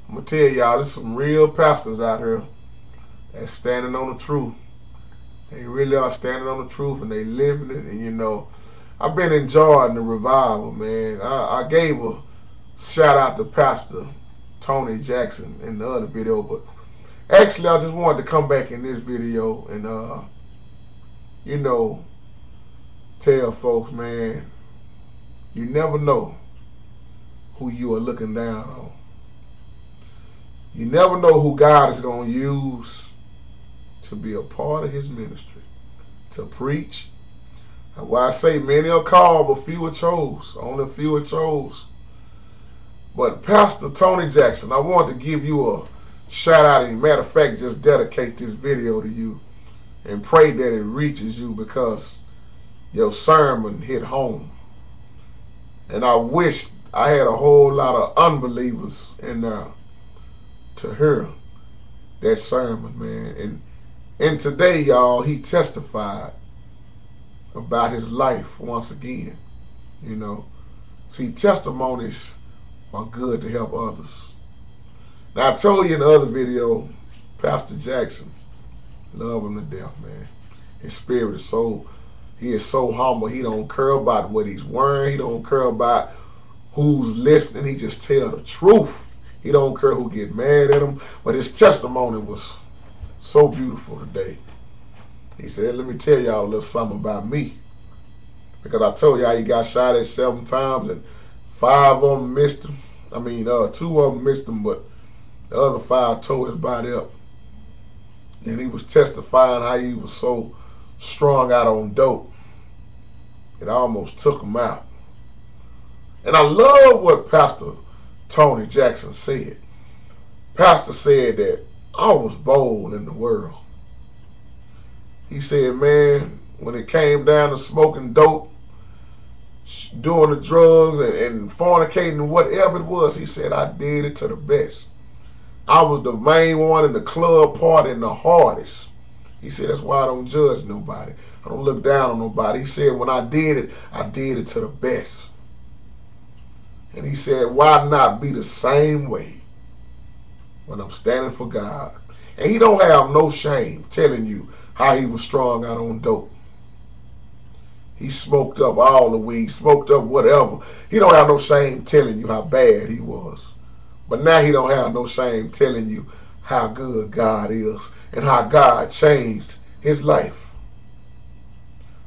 I'm going to tell y'all, there's some real pastors out here that's standing on the truth. They really are standing on the truth and they living it. And you know, I've been enjoying the revival, man. I gave a shout out to Pastor Tony Jackson in the other video, but actually I just wanted to come back in this video and you know, tell folks, man, you never know who you are looking down on. You never know who God is going to use to be a part of his ministry, to preach. That's why I say many are called, but few are chose. Only a few are chose. But Pastor Tony Jackson, I want to give you a shout out, and matter of fact, just dedicate this video to you and pray that it reaches you, because your sermon hit home. And I wish I had a whole lot of unbelievers in there to hear that sermon, man. And today, y'all, he testified about his life once again. You know, see, testimonies are good to help others. Now, I told you in the other video, Pastor Jackson, love him to death, man. His spirit is so, he is so humble. He don't care about what he's wearing. He don't care about who's listening. He just tell the truth. He don't care who get mad at him. But his testimony was so beautiful today. He said, let me tell y'all a little something about me. Because I told y'all he got shot at 7 times and 5 of them missed him. I mean, 2 of them missed him, but the other 5 tore his body up. And he was testifying how he was so strung out on dope. It almost took him out. And I love what Pastor Tony Jackson said. Pastor said that I was bold in the world. He said, man, when it came down to smoking dope, doing the drugs and fornicating, whatever it was, he said, I did it to the best. I was the main one in the club partying the hardest. He said, that's why I don't judge nobody. I don't look down on nobody. He said, when I did it to the best. And he said, why not be the same way when I'm standing for God? And he don't have no shame telling you how he was strung out on dope. He smoked up all the weed, smoked up whatever. He don't have no shame telling you how bad he was. But now he don't have no shame telling you how good God is and how God changed his life.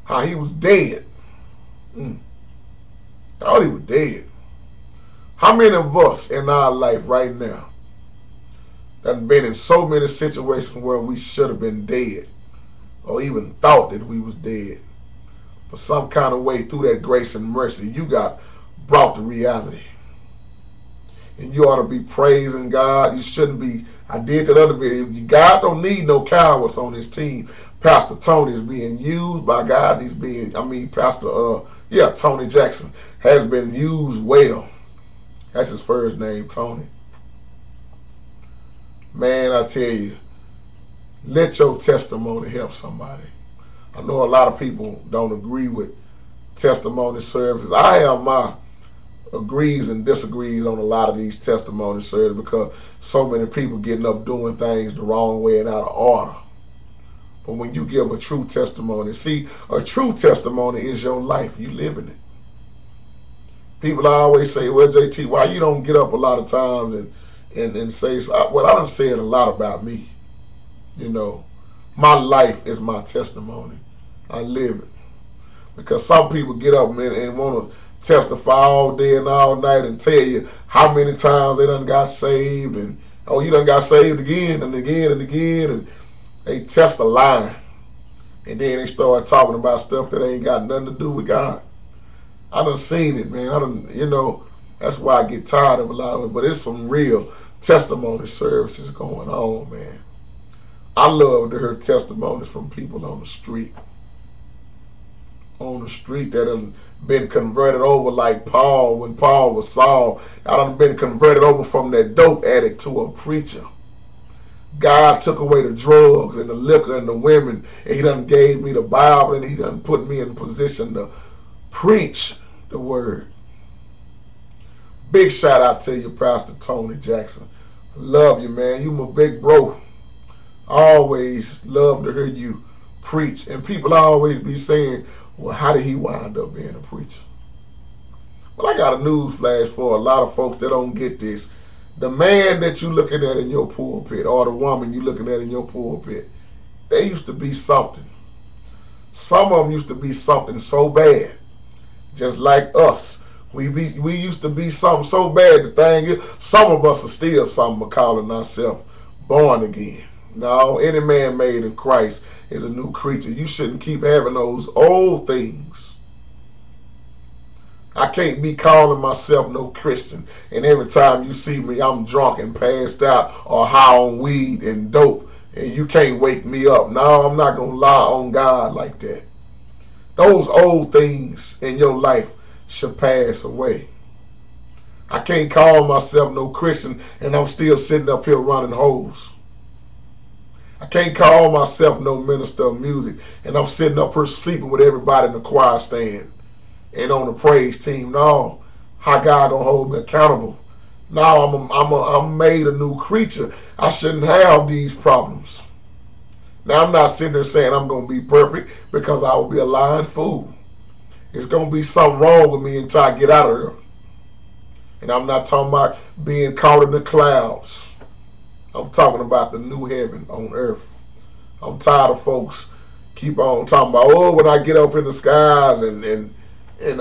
How he was dead. Thought he was dead. How many of us in our life right now that have been in so many situations where we should have been dead or even thought that we was dead? But some kind of way through that grace and mercy, you got brought to reality. And you ought to be praising God. You shouldn't be. I did that other video. God don't need no cowards on his team. Pastor Tony is being used by God. He's being, Pastor, Tony Jackson has been used well. That's his first name, Tony. Man, I tell you, let your testimony help somebody. I know a lot of people don't agree with testimony services. I have my agrees and disagrees on a lot of these testimony services because so many people getting up doing things the wrong way and out of order. But when you give a true testimony, see, a true testimony is your life. You living it. People always say, well, JT, why you don't get up a lot of times and say, well, I done said a lot about me. You know, my life is my testimony. I live it. Because some people get up and want to testify all day and all night and tell you how many times they done got saved and, oh, you done got saved again and again and again, and they test a lie. And then they start talking about stuff that ain't got nothing to do with God. I done seen it, man. That's why I get tired of a lot of it. But it's some real testimony services going on, man. I love to hear testimonies from people on the street. On the street that have been converted over like Paul when Paul was Saul. I done been converted over from that dope addict to a preacher. God took away the drugs and the liquor and the women, and he done gave me the Bible, and he done put me in position to preach the word. Big shout out to you, Pastor Tony Jackson, Love you, man. You my big bro. Always love to hear you preach. And people always be saying, well, how did he wind up being a preacher? Well, I got a news flash for a lot of folks that don't get this. The man that you looking at in your pulpit or the woman you looking at in your pulpit, they used to be something. Some of them used to be something so bad, just like us. We used to be something so bad. The thing is, some of us are still something but calling ourselves born again. No, any man made in Christ is a new creature. You shouldn't keep having those old things. I can't be calling myself no Christian, and every time you see me, I'm drunk and passed out or high on weed and dope, and you can't wake me up. No, I'm not going to lie on God like that. Those old things in your life should pass away. I can't call myself no Christian and I'm still sitting up here running hoes. I can't call myself no minister of music and I'm sitting up here sleeping with everybody in the choir stand and on the praise team. No, how God gonna hold me accountable? No, I'm made a new creature. I shouldn't have these problems. Now, I'm not sitting there saying I'm going to be perfect because I will be a lying fool. It's going to be something wrong with me until I get out of here. And I'm not talking about being caught in the clouds. I'm talking about the new heaven on earth. I'm tired of folks keep on talking about, oh, when I get up in the skies and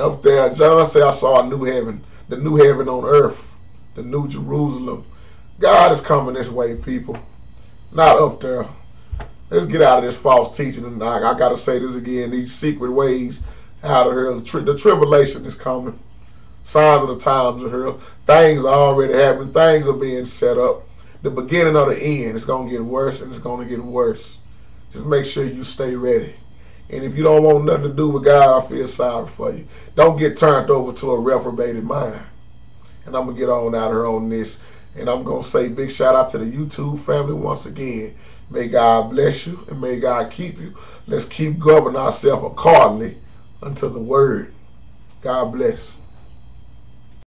up there. John said, I saw a new heaven, the new heaven on earth, the new Jerusalem. God is coming this way, people. Not up there. Let's get out of this false teaching. And I got to say this again, these secret ways out of here. The tribulation is coming. Signs of the times are here. Things are already happening. Things are being set up. The beginning of the end. It's going to get worse and it's going to get worse. Just make sure you stay ready. And if you don't want nothing to do with God, I feel sorry for you. Don't get turned over to a reprobated mind. And I'm going to get on out here on this. And I'm going to say big shout out to the YouTube family once again. May God bless you and may God keep you. Let's keep governing ourselves accordingly unto the word. God bless.